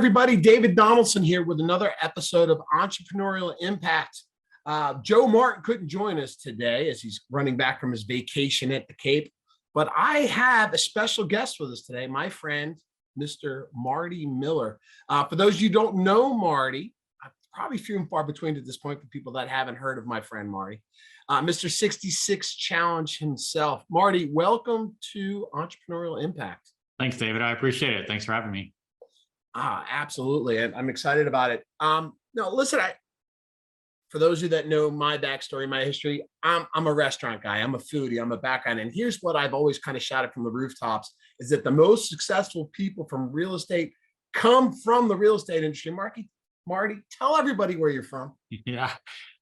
everybody. David Donaldson here with another episode of Entrepreneurial Impact. Joe Martin couldn't join us today as he's running back from his vacation at the Cape, but I have a special guest with us today, my friend, Mr. Marty Miller. For those of you who don't know Marty, probably few and far between at this point for people that haven't heard of my friend Marty, Mr. 66 Challenge himself. Marty, welcome to Entrepreneurial Impact. Thanks, David. I appreciate it. Thanks for having me. Absolutely. I'm excited about it. No, listen, for those of you that know my backstory, my history, I'm a restaurant guy. I'm a foodie. I'm a background. And here's what I've always kind of shouted from the rooftops is that the most successful people from real estate come from the real estate industry. Marty, tell everybody where you're from. Yeah,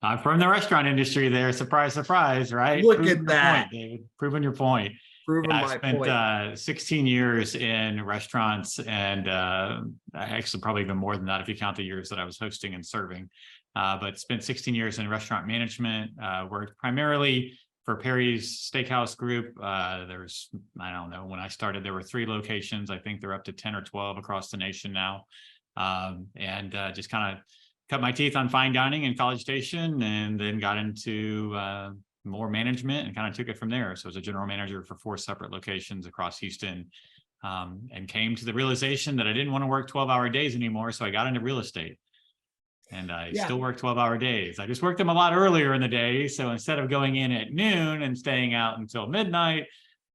I'm from the restaurant industry there. Surprise, surprise, right? Look at that. Point, David. Proving your point. I spent 16 years in restaurants and actually probably even more than that if you count the years that I was hosting and serving. But spent 16 years in restaurant management, worked primarily for Perry's Steakhouse Group. There's, I don't know, when I started, there were 3 locations. I think they're up to 10 or 12 across the nation now. And just kind of cut my teeth on fine dining in College Station and then got into more management and kind of took it from there. So I was a general manager for 4 separate locations across Houston, and came to the realization that I didn't want to work 12-hour days anymore. So I got into real estate and I still work 12-hour days. I just worked them a lot earlier in the day. So instead of going in at noon and staying out until midnight,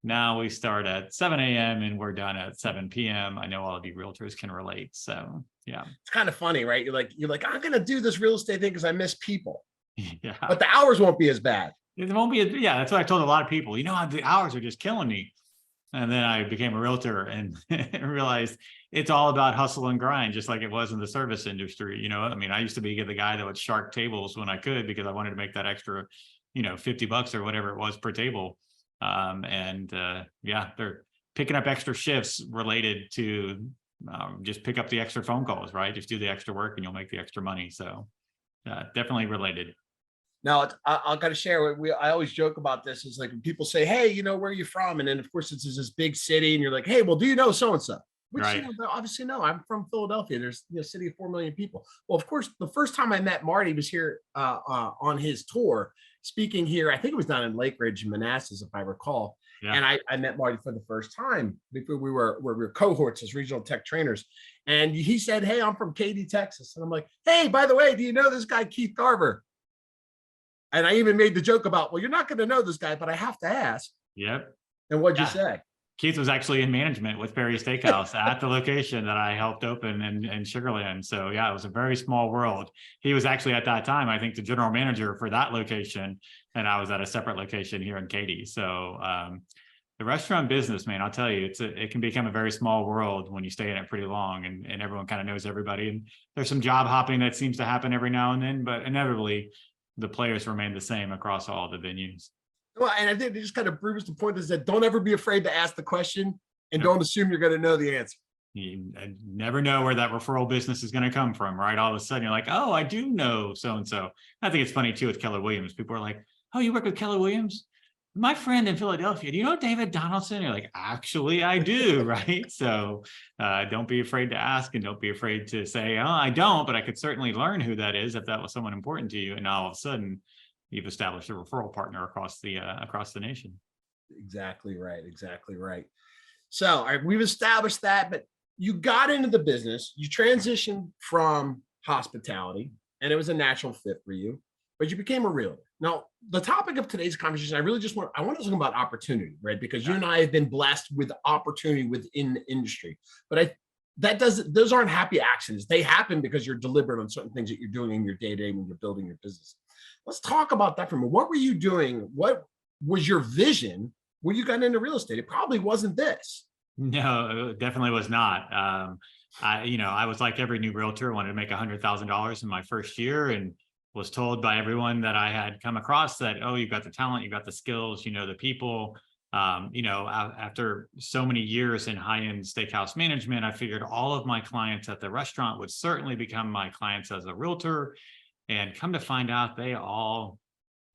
now we start at 7 a.m. and we're done at 7 p.m. I know all of you realtors can relate. So yeah. It's kind of funny, right? You're like, I'm going to do this real estate thing because I miss people. Yeah. But the hours won't be as bad. It won't be, that's what I told a lot of people, the hours are just killing me. And then I became a realtor and realized it's all about hustle and grind, just like it was in the service industry. I used to be the guy that would shark tables when I could, because I wanted to make that extra, $50 or whatever it was per table. They're picking up extra shifts related to just pick up the extra phone calls, right? Just do the extra work and you'll make the extra money. So definitely related. Now, I've got to share, I always joke about this. It's like when people say, hey, where are you from? And then, of course, it's this big city. And you're like, hey, well, do you know so-and-so? Which, right. Obviously, no, I'm from Philadelphia. There's a city of 4 million people. Well, of course, the first time I met Marty was here on his tour, speaking here. I think it was down in Lake Ridge, Manassas, if I recall. Yeah. And I met Marty for the first time before we were cohorts as regional tech trainers. And he said, hey, I'm from Katy, Texas. And I'm like, hey, by the way, do you know this guy, Keith Garver? And I even made the joke about, well, you're not going to know this guy, but I have to ask. Yep. And what'd you say? Keith was actually in management with Perry's Steakhouse at the location that I helped open in Sugar Land. So yeah, it was a very small world. He was actually at that time, I think, the general manager for that location. And I was at a separate location here in Katy. So the restaurant business, man, I'll tell you, it can become a very small world when you stay in it pretty long and everyone kind of knows everybody. And there's some job hopping that seems to happen every now and then, but inevitably, the players remain the same across all the venues. Well, and I think it just kind of proves the point is that don't ever be afraid to ask the question and don't assume you're going to know the answer. You never know where that referral business is going to come from, right? All of a sudden you're like, oh, I do know so-and-so. I think it's funny too with Keller Williams. People are like, oh, you work with Keller Williams? My friend in Philadelphia, do you know David Donaldson? You're like, actually, I do, right? So don't be afraid to ask and don't be afraid to say, oh, I don't, but I could certainly learn who that is if that was someone important to you. And now all of a sudden, you've established a referral partner across the nation. Exactly right. Exactly right. So we've established that, but you got into the business, you transitioned from hospitality, and it was a natural fit for you, but you became a realtor. Now, the topic of today's conversation, I want to talk about opportunity, right? Because you and I have been blessed with opportunity within the industry, but those aren't happy accidents. They happen because you're deliberate on certain things that you're doing in your day-to-day when you're building your business. Let's talk about that for a minute. What were you doing? What was your vision when you got into real estate? It probably wasn't this. No, it definitely was not. I was like every new realtor, wanted to make $100,000 in my first year and was told by everyone that I had come across that, oh, you've got the talent, you've got the skills, the people. After so many years in high-end steakhouse management, I figured all of my clients at the restaurant would certainly become my clients as a realtor. And come to find out, they all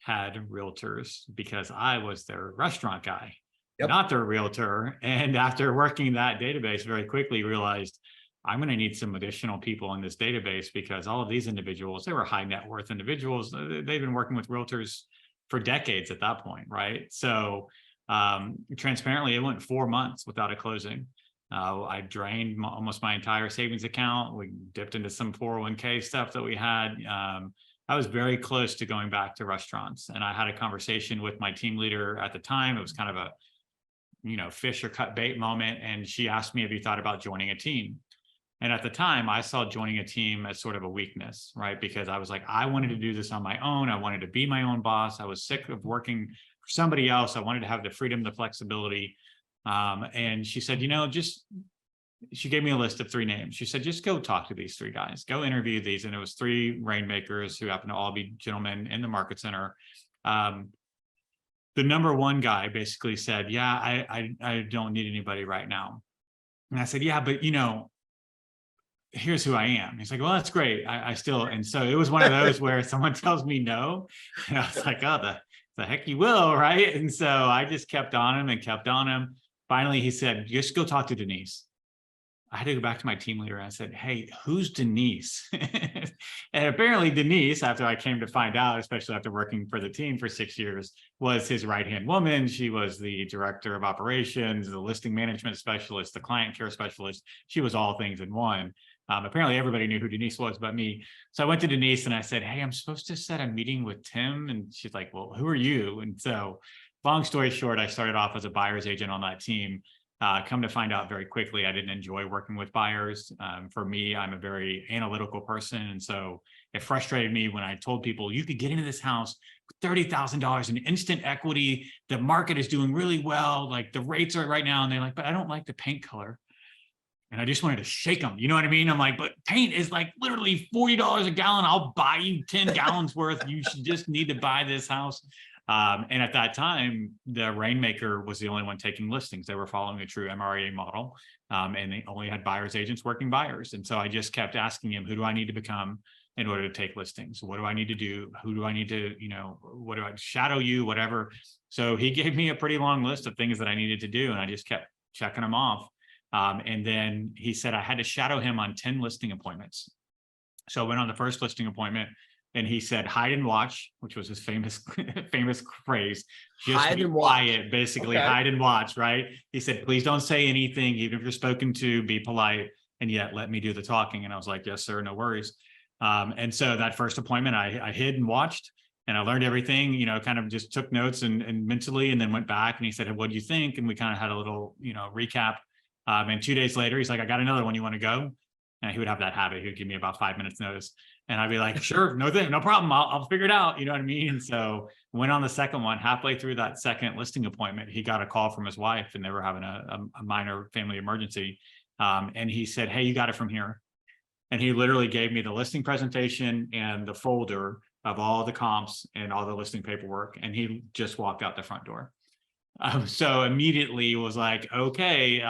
had realtors because I was their restaurant guy, not their realtor. And after working that database, very quickly realized I'm going to need some additional people in this database because all of these individuals, they were high net worth individuals. They've been working with realtors for decades at that point, right? So transparently, it went 4 months without a closing. I drained almost my entire savings account. We dipped into some 401k stuff that we had. I was very close to going back to restaurants, and I had a conversation with my team leader at the time. It was kind of a, fish or cut bait moment. And she asked me, have you thought about joining a team? And at the time, I saw joining a team as sort of a weakness, right? Because I was like, I wanted to do this on my own. I wanted to be my own boss. I was sick of working for somebody else. I wanted to have the freedom, the flexibility. And she said, she gave me a list of 3 names. She said, just go talk to these 3 guys, go interview these. And it was 3 rainmakers who happened to all be gentlemen in the market center. The number 1 guy basically said, yeah, I don't need anybody right now. And I said, yeah, but here's who I am. He's like, well, that's great. I still, and so it was one of those where someone tells me no, and I was like, oh, the heck you will, right? And so I just kept on him and kept on him. Finally, he said, just go talk to Denise. I had to go back to my team leader and I said, hey, who's Denise? And apparently Denise, after I came to find out, especially after working for the team for 6 years, was his right-hand woman. She was the director of operations, the listing management specialist, the client care specialist. She was all things in one. Apparently everybody knew who Denise was but me. So I went to Denise and I said, hey, I'm supposed to set a meeting with Tim. And she's like, well, who are you? And so long story short, I started off as a buyer's agent on that team. Come to find out very quickly, I didn't enjoy working with buyers. For me, I'm a very analytical person. And so it frustrated me when I told people you could get into this house with $30,000 in instant equity. The market is doing really well. Like the rates are right now. And they're like, but I don't like the paint color. And I just wanted to shake them. You know what I mean? I'm like, but paint is like literally $40 a gallon. I'll buy you 10 gallons worth. You should just need to buy this house. And at that time, the Rainmaker was the only one taking listings. They were following a true MREA model, and they only had buyers agents working buyers. And so I just kept asking him, who do I need to become in order to take listings? What do I need to do? Who do I need to, what do I shadow you, whatever. So he gave me a pretty long list of things that I needed to do. And I just kept checking them off. And then he said I had to shadow him on 10 listing appointments. So I went on the first listing appointment. And he said, hide and watch, which was his famous phrase. Just hide and quiet, watch. Basically, okay. Hide and watch, right? He said, please don't say anything, even if you're spoken to, be polite, and yet let me do the talking. And I was like, yes, sir, no worries. And so that first appointment, I hid and watched, and I learned everything, kind of just took notes and mentally, and then went back and he said, what do you think? And we kind of had a little, recap. And 2 days later, he's like, I got another one. You want to go? And he would have that habit. He would give me about 5 minutes notice. And I'd be like, sure, no problem. I'll figure it out. You know what I mean? And so went on the second one. Halfway through that second listing appointment, he got a call from his wife, and they were having a minor family emergency. And he said, hey, you got it from here. And he literally gave me the listing presentation and the folder of all the comps and all the listing paperwork. And he just walked out the front door. So immediately was like, okay,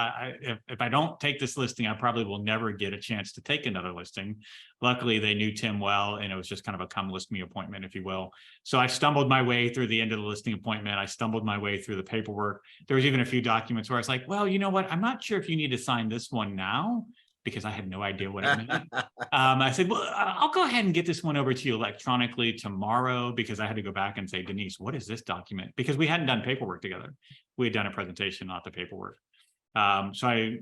if I don't take this listing, I probably will never get a chance to take another listing. Luckily, they knew Tim well, and it was just kind of a come list me appointment, if you will. So I stumbled my way through the end of the listing appointment. I stumbled my way through the paperwork. There was even a few documents where I was like, well, you know what? I'm not sure if you need to sign this one now, because I had no idea what it meant. I said, well, I'll go ahead and get this one over to you electronically tomorrow, because I had to go back and say, Denise, what is this document? Because we hadn't done paperwork together. We had done a presentation, not the paperwork. So I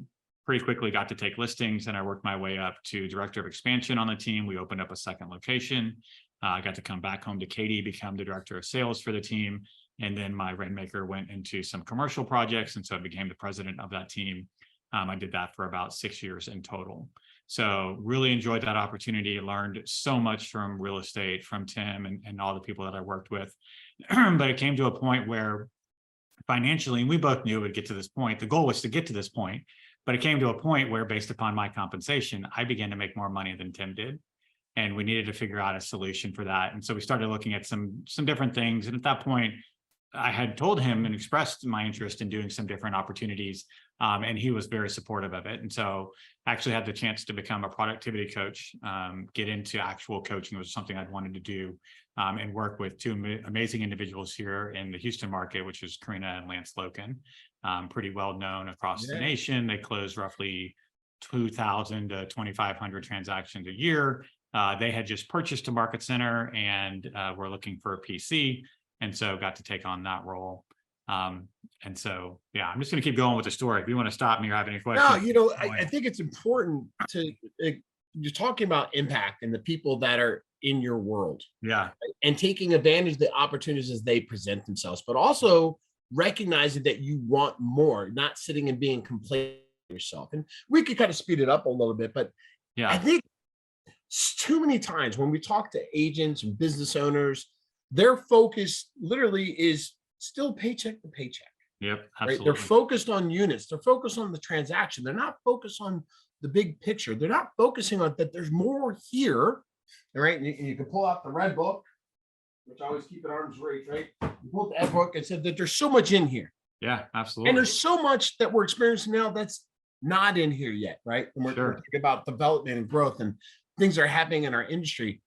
pretty quickly got to take listings, and I worked my way up to director of expansion on the team. We opened up a second location. I got to come back home to Katy, become the director of sales for the team. And then my Rainmaker went into some commercial projects. And so I became the president of that team. I did that for about 6 years in total. So really enjoyed that opportunity, learned so much from real estate, from Tim and all the people that I worked with. But it came to a point where financially, and we both knew it would get to this point, the goal was to get to this point, but it came to a point where based upon my compensation, I began to make more money than Tim did. And we needed to figure out a solution for that. And so we started looking at some different things. And at that point, I had told him and expressed my interest in doing some different opportunities, and he was very supportive of it. And so I actually had the chance to become a productivity coach, get into actual coaching, was something I'd wanted to do, and work with 2 amazing individuals here in the Houston market, which is Karina and Lance Loken, pretty well known across the nation. They close roughly 2,000 to 2,500 transactions a year. They had just purchased a market center and were looking for a PC. And so got to take on that role. And so, yeah, I'm just going to keep going with the story. If you want to stop me or have any questions. No, I think it's important to, you're talking about impact and the people that are in your world. Yeah. And taking advantage of the opportunities as they present themselves, but also recognizing that you want more, not sitting and being complacent yourself. And we could kind of speed it up a little bit, but yeah, I think too many times when we talk to agents and business owners, their focus literally is still paycheck to paycheck. Yep, absolutely. Right? They're focused on units. They're focused on the transaction. They're not focused on the big picture. They're not focusing on that there's more here, right? And you can pull out the red book, which I always keep at arm's reach, right? You pull out the book and said that there's so much in here. Yeah, absolutely. And there's so much that we're experiencing now that's not in here yet, right? And we're talking about development and growth and things that are happening in our industry.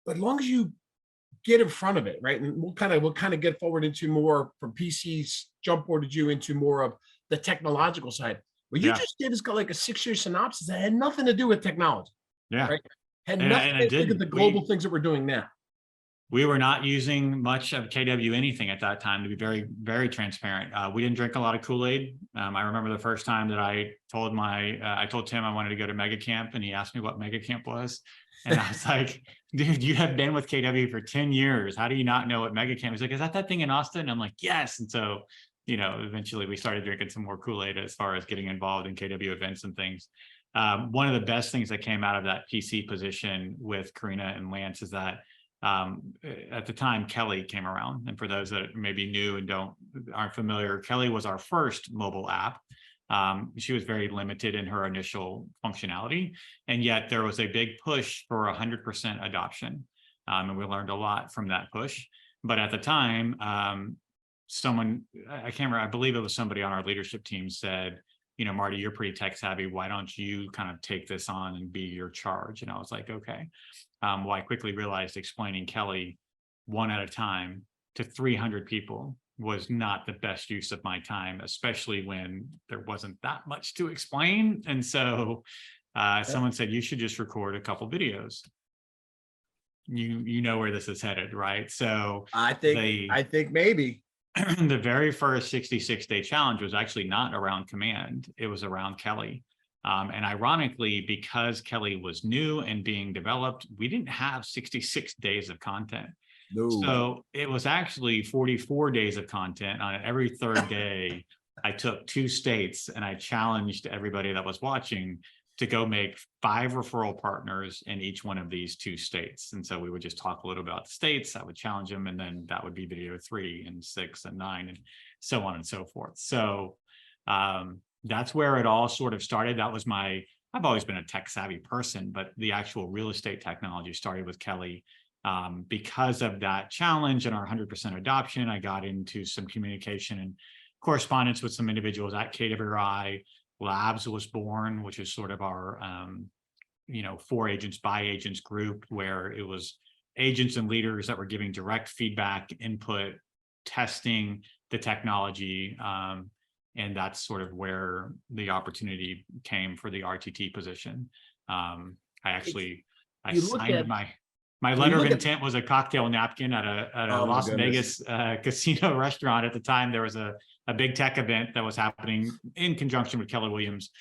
But as long as you get in front of it, right? And we'll kind of get forward into more from PCs, jumpboarded you into more of the technological side. What you just did is got like a 6-year synopsis that had nothing to do with technology. Yeah. Right? Had nothing to do with the global things that we're doing now. We were not using much of KW anything at that time, to be very, very transparent. We didn't drink a lot of Kool-Aid. I remember the first time that I told Tim I wanted to go to Mega Camp, and he asked me what Mega Camp was. And I was like, dude, you have been with KW for 10 years. How do you not know what Mega Camp is? He's like, is that thing in Austin? And I'm like, yes. And so, eventually we started drinking some more Kool-Aid as far as getting involved in KW events and things. One of the best things that came out of that PC position with Karina and Lance is that at the time, Kelly came around. And for those that may be new and aren't familiar, Kelly was our first mobile app. She was very limited in her initial functionality, and yet there was a big push for 100% adoption. And we learned a lot from that push. But at the time, someone, I can't remember, I believe it was somebody on our leadership team said, Marty, you're pretty tech savvy. Why don't you kind of take this on and be your charge? And I was like, okay. Well, I quickly realized explaining Kelly one at a time to 300 people was not the best use of my time, especially when there wasn't that much to explain. And so someone said, you should just record a couple videos. You know where this is headed, right? So I think maybe the very first 66-day challenge was actually not around command. It was around Kelly. And ironically, because Kelly was new and being developed, we didn't have 66 days of content. No. So it was actually 44 days of content. On every third day, I took 2 states and I challenged everybody that was watching to go make 5 referral partners in each one of these 2 states. And so we would just talk a little about the states. I would challenge them, and then that would be video 3 and 6 and 9 and so on and so forth. So that's where it all sort of started. I've always been a tech savvy person, but the actual real estate technology started with Kelly. Because of that challenge and our 100% adoption, I got into some communication and correspondence with some individuals at KWI. Labs was born, which is sort of our, for agents by agents group, where it was agents and leaders that were giving direct feedback, input, testing the technology. And that's sort of where the opportunity came for the RTT position. I signed my letter of intent was a cocktail napkin at a Las Vegas casino restaurant. At the time, there was a big tech event that was happening in conjunction with Keller Williams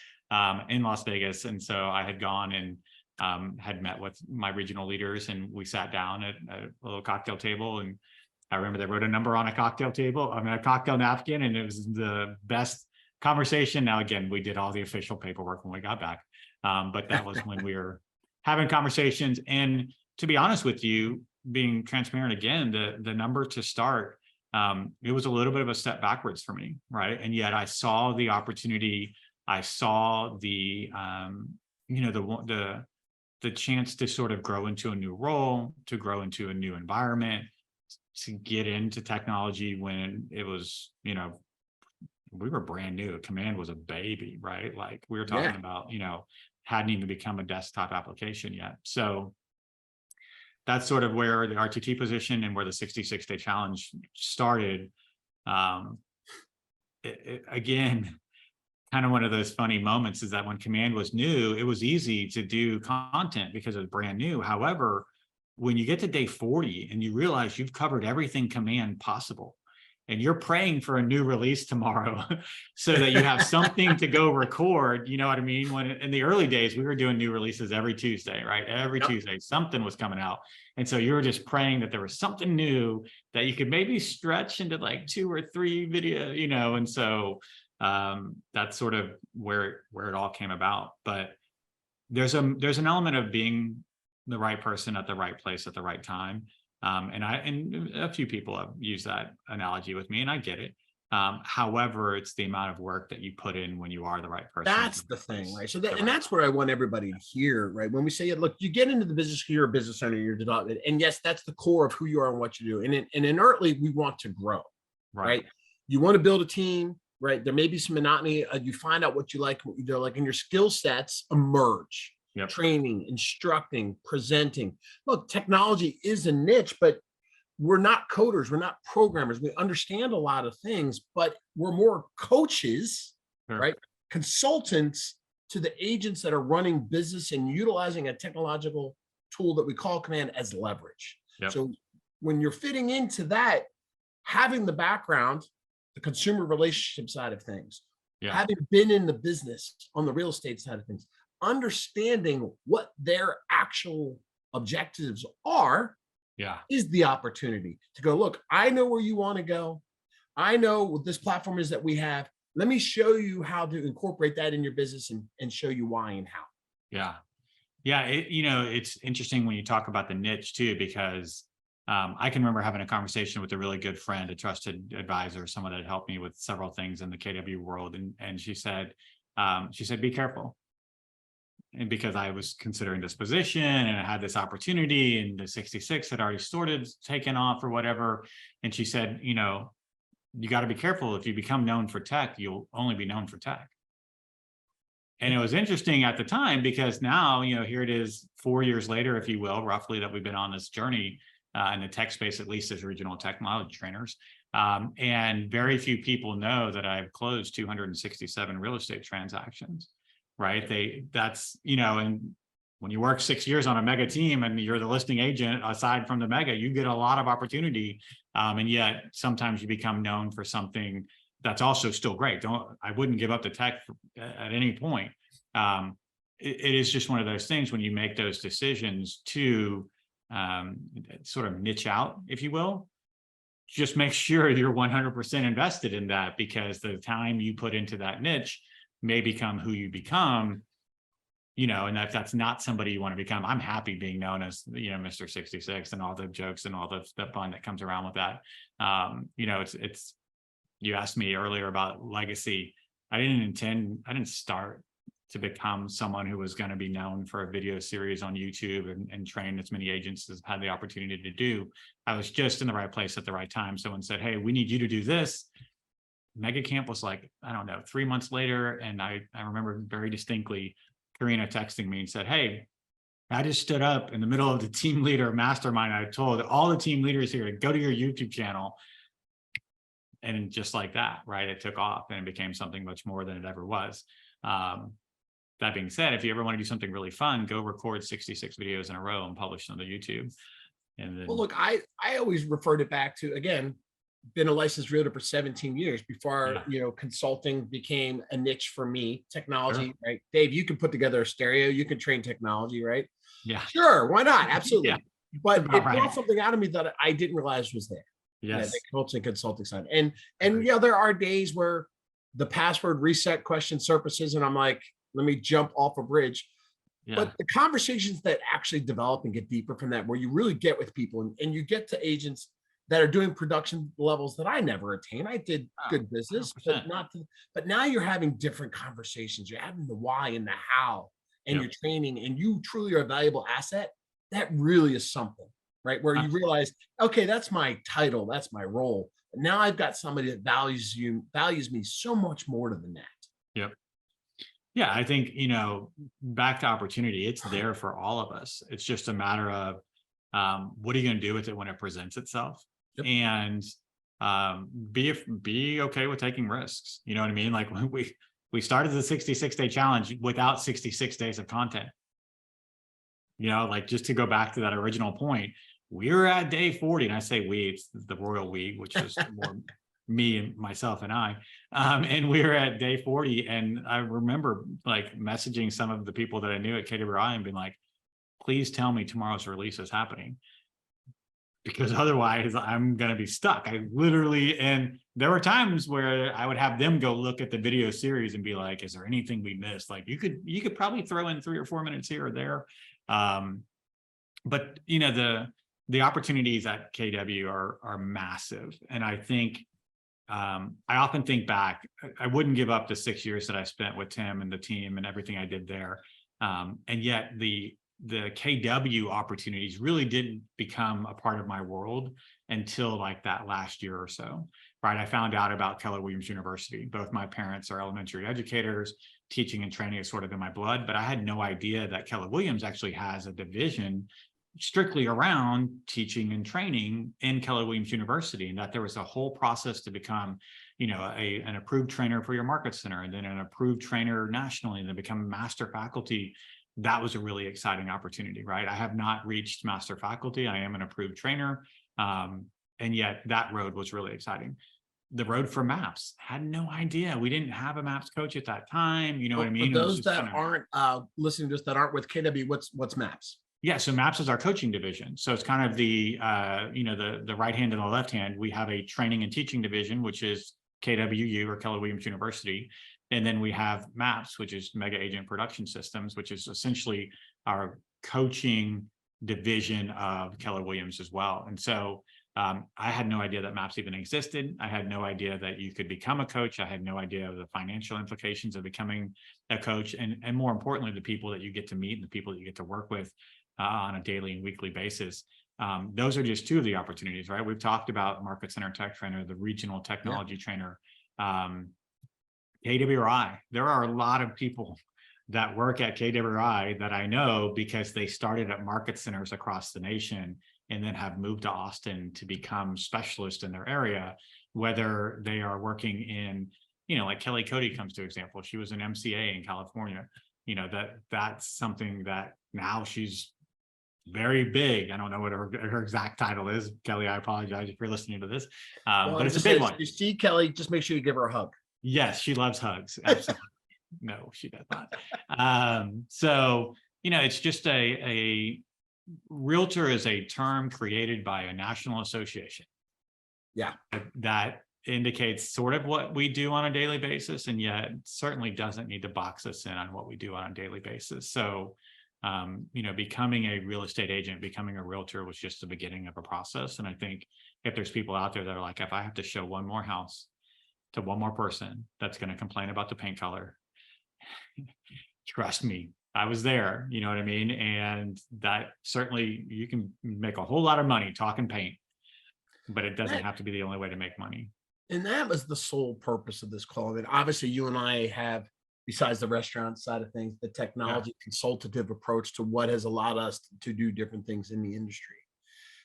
in Las Vegas. And so I had gone and had met with my regional leaders, and we sat down at a little cocktail table. And I remember they wrote a number on a cocktail napkin, and it was the best conversation. Now, again, we did all the official paperwork when we got back. But that was when we were having conversations. And to be honest with you, being transparent again, the number to start, it was a little bit of a step backwards for me, right? And yet I saw the opportunity. I saw the chance to sort of grow into a new role, to grow into a new environment, to get into technology when it was, we were brand new. Command was a baby, right? Like we were talking about, hadn't even become a desktop application yet. So that's sort of where the RTT position and where the 66-day challenge started. Again, kind of one of those funny moments is that when Command was new, it was easy to do content because it was brand new. However, when you get to day 40 and you realize you've covered everything Command possible, and you're praying for a new release tomorrow so that you have something to go record, you know what I mean? When in the early days, we were doing new releases every Tuesday, right? Every Tuesday, something was coming out. And so you were just praying that there was something new that you could maybe stretch into like 2 or 3 video, you know? And so that's sort of where it all came about. But there's an element of being the right person at the right place at the right time. And a few people have used that analogy with me, and I get it. However, it's the amount of work that you put in when you are the right person. That's the thing, right? So that's where I want everybody to hear, right? When we say, look, you get into the business, you're a business owner, you're development, and yes, that's the core of who you are and what you do. And inertly, we want to grow, right? You want to build a team, right? There may be some monotony. You find out what you like, what you don't like, and your skill sets emerge. Yep. Training, instructing, presenting. Look, technology is a niche, but we're not coders. We're not programmers. We understand a lot of things, but we're more coaches, right? Consultants to the agents that are running business and utilizing a technological tool that we call Command as leverage. Yep. So when you're fitting into that, having the background, the consumer relationship side of things, having been in the business on the real estate side of things, understanding what their actual objectives are, is the opportunity to go, look, I know where you want to go. I know what this platform is that we have. Let me show you how to incorporate that in your business and show you why and how. Yeah. It's interesting when you talk about the niche too, because I can remember having a conversation with a really good friend, a trusted advisor, someone that helped me with several things in the KW world. And she said, be careful. And because I was considering this position and I had this opportunity and the 66 had already taken off or whatever. And she said, you got to be careful. If you become known for tech, you'll only be known for tech. And it was interesting at the time because now, here it is 4 years later, if you will, roughly, that we've been on this journey in the tech space, at least as regional technology trainers. And very few people know that I've closed 267 real estate transactions. Right. And when you work 6 years on a mega team and you're the listing agent, aside from the mega, you get a lot of opportunity. And yet sometimes you become known for something that's also still great. I wouldn't give up the tech at any point. It is just one of those things when you make those decisions to sort of niche out, if you will. Just make sure you're 100% invested in that, because the time you put into that niche may become who you become, and if that's not somebody you want to become. I'm happy being known as, Mr. 66 and all the jokes and all the fun that comes around with that. It's, you asked me earlier about legacy. I didn't start to become someone who was going to be known for a video series on YouTube and train as many agents as I've had the opportunity to do. I was just in the right place at the right time. Someone said, hey, we need you to do this. Mega Camp was like, I don't know, 3 months later. And I remember very distinctly Karina texting me and said, hey, I just stood up in the middle of the team leader mastermind. I told all the team leaders here to go to your YouTube channel. And just like that, right, it took off and it became something much more than it ever was. That being said, if you ever want to do something really fun, go record 66 videos in a row and publish them to YouTube. And then, well, look, I always referred it back to, again, been a licensed realtor for 17 years before, consulting became a niche for me. Technology, right? Dave, you can put together a stereo, you can train technology, right? Yeah. Sure, why not? Absolutely. But it brought something out of me that I didn't realize was there. Yes. The consulting side. And there are days where the password reset question surfaces and I'm like, let me jump off a bridge. Yeah. But the conversations that actually develop and get deeper from that, where you really get with people and you get to agents that are doing production levels that I never attained. I did good business, 100%. But now you're having different conversations. You're having the why and the how, and you're training, and you truly are a valuable asset. That really is something, right? Where you realize, okay, that's my title, that's my role. But now I've got somebody that values me so much more than that. Yep. Yeah, I think, back to opportunity, it's there for all of us. It's just a matter of what are you going to do with it when it presents itself? Yep. And be okay with taking risks. You know what I mean? Like we we started the 66-day challenge without 66 days of content. You know, like just to go back to that original point, we were at day 40, and I say we, it's the royal we, which is more me and myself and I, and we were at day 40. And I remember like messaging some of the people that I knew at KWI and being like, please tell me tomorrow's release is happening, because otherwise I'm going to be stuck. I literally, and there were times where I would have them go look at the video series and be like, is there anything we missed? Like you could probably throw in 3 or 4 minutes here or there. But you know, the opportunities at KW are massive. And I think, I often think back, I wouldn't give up the 6 years that I spent with Tim and the team and everything I did there. And yet the KW opportunities really didn't become a part of my world until like that last year or so, right? I found out about Keller Williams University. Both my parents are elementary educators. Teaching and training is sort of in my blood, but I had no idea that Keller Williams actually has a division strictly around teaching and training in Keller Williams University, and that there was a whole process to become, you know, an approved trainer for your market center, and then an approved trainer nationally, and then become master faculty. That was a really exciting opportunity, right? I have not reached master faculty. I am an approved trainer. And yet that road was really exciting. The road for MAPS, had no idea. We didn't have a MAPS coach at that time. You know what I mean? For those that aren't listening to us that aren't with KW, what's MAPS? Yeah, so MAPS is our coaching division. So it's kind of the, you know, the right hand and the left hand. We have a training and teaching division, which is KWU or Keller Williams University. And then we have MAPS, which is Mega Agent Production Systems, which is essentially our coaching division of Keller Williams as well. And so I had no idea that MAPS even existed. I had no idea that you could become a coach. I had no idea of the financial implications of becoming a coach. And more importantly, the people that you get to meet and the people that you get to work with on a daily and weekly basis. Those are just two of the opportunities, right? We've talked about Market Center Tech Trainer, the regional technology trainer, KWI. There are a lot of people that work at KWI that I know because they started at market centers across the nation and then have moved to Austin to become specialists in their area, whether they are working in, you know, like Kelly Cody comes to example. She was an MCA in California. You know, that's something that now she's very big. I don't know what her exact title is. Kelly, I apologize if you're listening to this, but it's a big one. You see Kelly, just make sure you give her a hug. Yes, she loves hugs. Absolutely. No, she does not. So, you know, it's just a realtor is a term created by a national association. Yeah. That indicates sort of what we do on a daily basis, and yet certainly doesn't need to box us in on what we do on a daily basis. So, you know, becoming a real estate agent, becoming a realtor was just the beginning of a process. And I think if there's people out there that are like, if I have to show one more house to one more person that's going to complain about the paint color, trust me, I was there, you know what I mean? And that certainly you can make a whole lot of money talking paint, but it doesn't have to be the only way to make money. And that was the sole purpose of this call. And obviously you and I have, besides the restaurant side of things, the technology consultative approach to what has allowed us to do different things in the industry.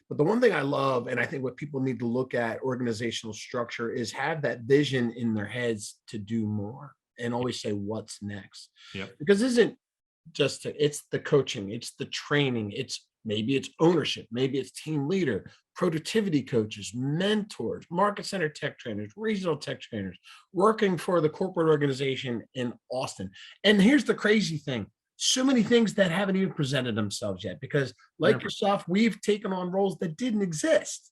But the one thing I love, and I think what people need to look at organizational structure, is have that vision in their heads to do more and always say, what's next? Yep. Because isn't just, it's the coaching, it's the training, maybe it's ownership, maybe it's team leader, productivity coaches, mentors, market center tech trainers, regional tech trainers, working for the corporate organization in Austin. And here's the crazy thing. So many things that haven't even presented themselves yet, because like yourself, we've taken on roles that didn't exist.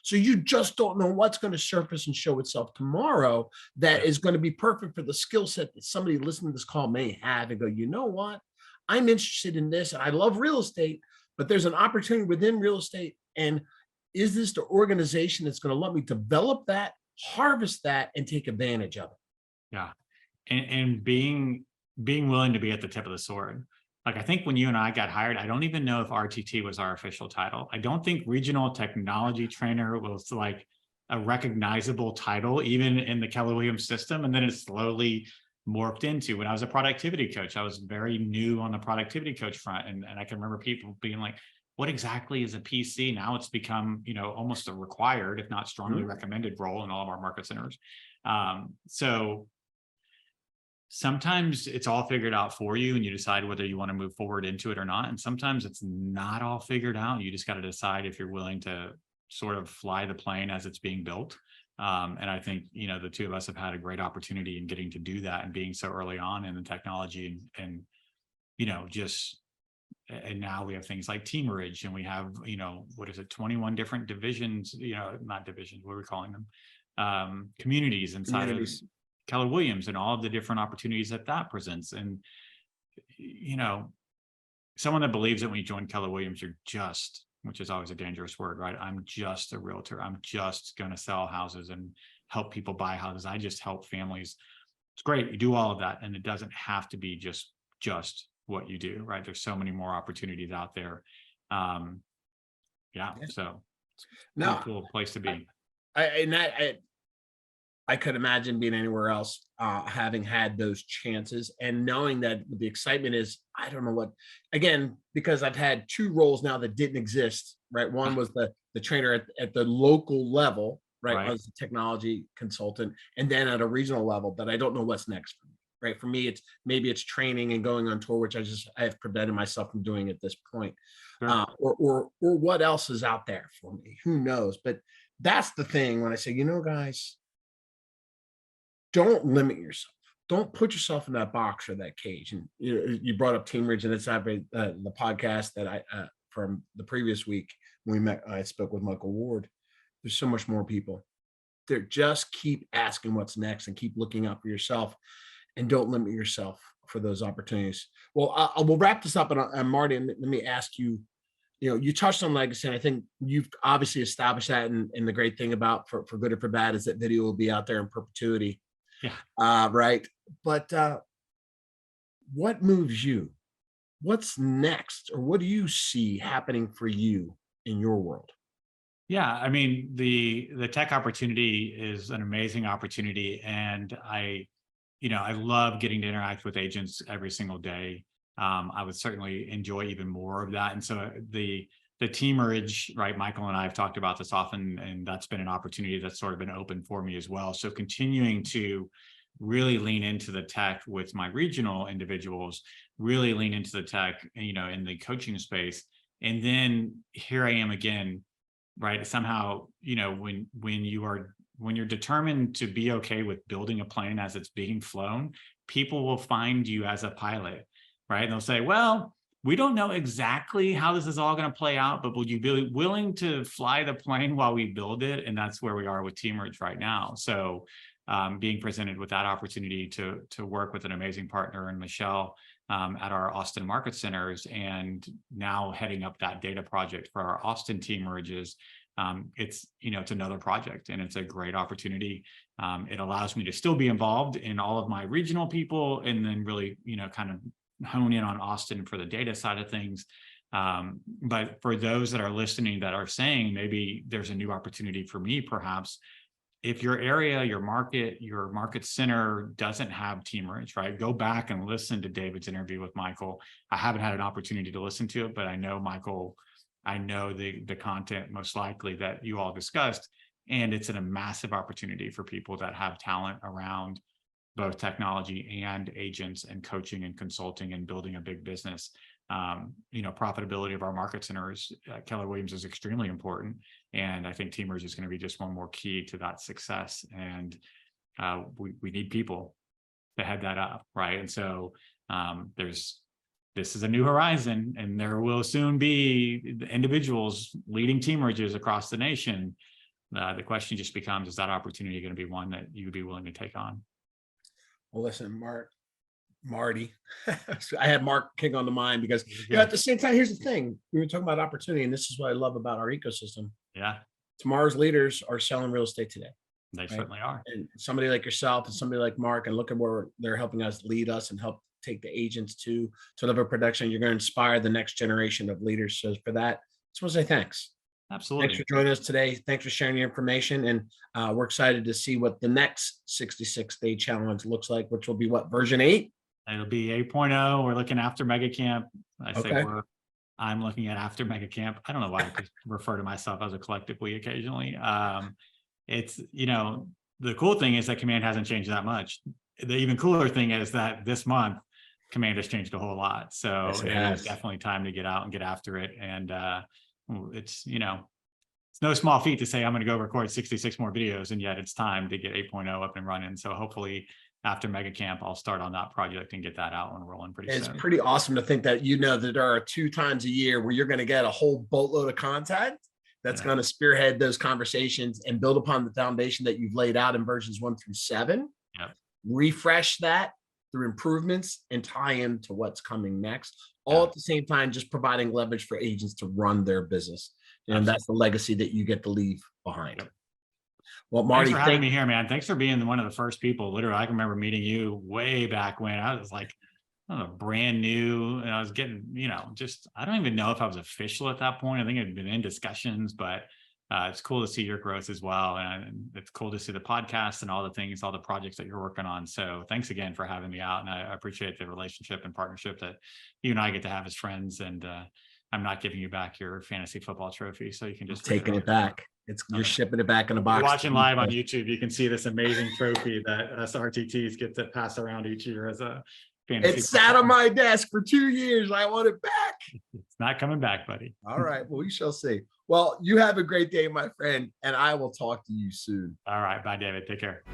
So you just don't know what's going to surface and show itself tomorrow that is going to be perfect for the skill set that somebody listening to this call may have and go, you know what? I'm interested in this. And I love real estate, but there's an opportunity within real estate. And is this the organization that's going to let me develop that, harvest that, and take advantage of it? Yeah. And being willing to be at the tip of the sword. Like, I think when you and I got hired, I don't even know if RTT was our official title. I don't think regional technology trainer was like a recognizable title, even in the Keller Williams system. And then it slowly morphed into, when I was a productivity coach, I was very new on the productivity coach front. And I can remember people being like, what exactly is a PC? Now it's become, you know, almost a required, if not strongly recommended role in all of our market centers. So sometimes it's all figured out for you and you decide whether you want to move forward into it or not. And sometimes it's not all figured out. You just got to decide if you're willing to sort of fly the plane as it's being built. And I think, the two of us have had a great opportunity in getting to do that and being so early on in the technology and and now we have things like Teamridge, and we have, 21 different divisions, not divisions, what are we calling them? Communities inside of Keller Williams, and all of the different opportunities that presents. And, someone that believes that when you join Keller Williams, you're just, which is always a dangerous word, right? I'm just a realtor. I'm just going to sell houses and help people buy houses. I just help families. It's great. You do all of that. And it doesn't have to be just what you do, right? There's so many more opportunities out there. So it's a cool place to be. I could imagine being anywhere else, having had those chances and knowing that the excitement is, I don't know what, again, because I've had two roles now that didn't exist, right? One was the trainer at the local level, right? As a technology consultant, and then at a regional level, but I don't know what's next for me, right? For me, maybe it's training and going on tour, which I have prevented myself from doing at this point. Sure. Or what else is out there for me? Who knows? But that's the thing when I say, guys, don't limit yourself. Don't put yourself in that box or that cage. And you brought up Teamridge, and it's the podcast that I from the previous week when we met. I spoke with Michael Ward. There's so much more people. There, just keep asking what's next and keep looking out for yourself, and don't limit yourself for those opportunities. Well, we'll wrap this up, and Marty, let me ask you. You touched on legacy, and I think you've obviously established that. And the great thing about for good or for bad is that video will be out there in perpetuity. Yeah. Right. But what moves you? What's next? Or what do you see happening for you in your world? Yeah, I mean, the tech opportunity is an amazing opportunity. And I love getting to interact with agents every single day. I would certainly enjoy even more of that. And so the Teamridge, right? Michael and I have talked about this often, and that's been an opportunity that's sort of been open for me as well. So continuing to really lean into the tech with my regional individuals, really lean into the tech, in the coaching space. And then here I am again, right? Somehow, when you're determined to be okay with building a plane as it's being flown, people will find you as a pilot, right? And they'll say, well, we don't know exactly how this is all going to play out, but will you be willing to fly the plane while we build it? And that's where we are with Teamridge right now. So being presented with that opportunity to work with an amazing partner in Michelle at our Austin market centers, and now heading up that data project for our Austin Teamridges. It's another project, and it's a great opportunity. It allows me to still be involved in all of my regional people, and then really, kind of hone in on Austin for the data side of things. But for those that are listening that are saying maybe there's a new opportunity for me, perhaps, if your area, your market center doesn't have Teamridge, right? Go back and listen to David's interview with Michael. I haven't had an opportunity to listen to it, but I know Michael, I know the content most likely that you all discussed, and it's a massive opportunity for people that have talent around both technology and agents and coaching and consulting and building a big business. Profitability of our market centers at Keller Williams is extremely important. And I think Teamridge is going to be just one more key to that success. And we need people to head that up, right? And so this is a new horizon, and there will soon be individuals leading Teamridges across the nation. The question just becomes, is that opportunity going to be one that you would be willing to take on? Well, listen, Marty, I had Mark King on the mind because at the same time, here's the thing. We were talking about opportunity, and this is what I love about our ecosystem. Yeah. Tomorrow's leaders are selling real estate today. They certainly are. And somebody like yourself and somebody like Mark, and look at where they're helping us lead us and help take the agents to level production. You're going to inspire the next generation of leaders. So for that, I just want to say thanks. Absolutely. Thanks for joining us today. Thanks for sharing your information. And we're excited to see what the next 66-day challenge looks like, which will be what, version 8? It'll be 8.0. We're looking after Mega Camp. I'm looking at after Mega Camp. I don't know why I refer to myself as a collective we occasionally. It's, the cool thing is that command hasn't changed that much. the even cooler thing is that this month, Commander's changed a whole lot. So Yes, it it is has. definitely time to get out and get after it. And it's, it's no small feat to say I'm going to go record 66 more videos, and yet it's time to get 8.0 up and running. So hopefully after Mega Camp, I'll start on that project and get that out and rolling pretty soon. It's pretty awesome to think that that there are 2 times a year where you're going to get a whole boatload of content that's going to spearhead those conversations and build upon the foundation that you've laid out in versions 1 through 7. Yep. Refresh that through improvements and tie into what's coming next, all at the same time, just providing leverage for agents to run their business. And that's the legacy that you get to leave behind. Yep. Well, Marty, thanks for having me here, man. Thanks for being one of the first people. Literally, I can remember meeting you way back when I was like, brand new, and I was getting, I don't even know if I was official at that point. I think I'd been in discussions, but it's cool to see your growth as well. And it's cool to see the podcast and all the things, all the projects that you're working on. So thanks again for having me out. And I appreciate the relationship and partnership that you and I get to have as friends. And I'm not giving you back your fantasy football trophy. So you can just taking it back. You're shipping it back in a box. You're watching live on YouTube. You can see this amazing trophy that us RTTs get to pass around each year as a fantasy. It sat on my desk for 2 years. I want it back. It's not coming back, buddy. All right. Well, we shall see. Well, you have a great day, my friend, and I will talk to you soon. All right. Bye, David. Take care.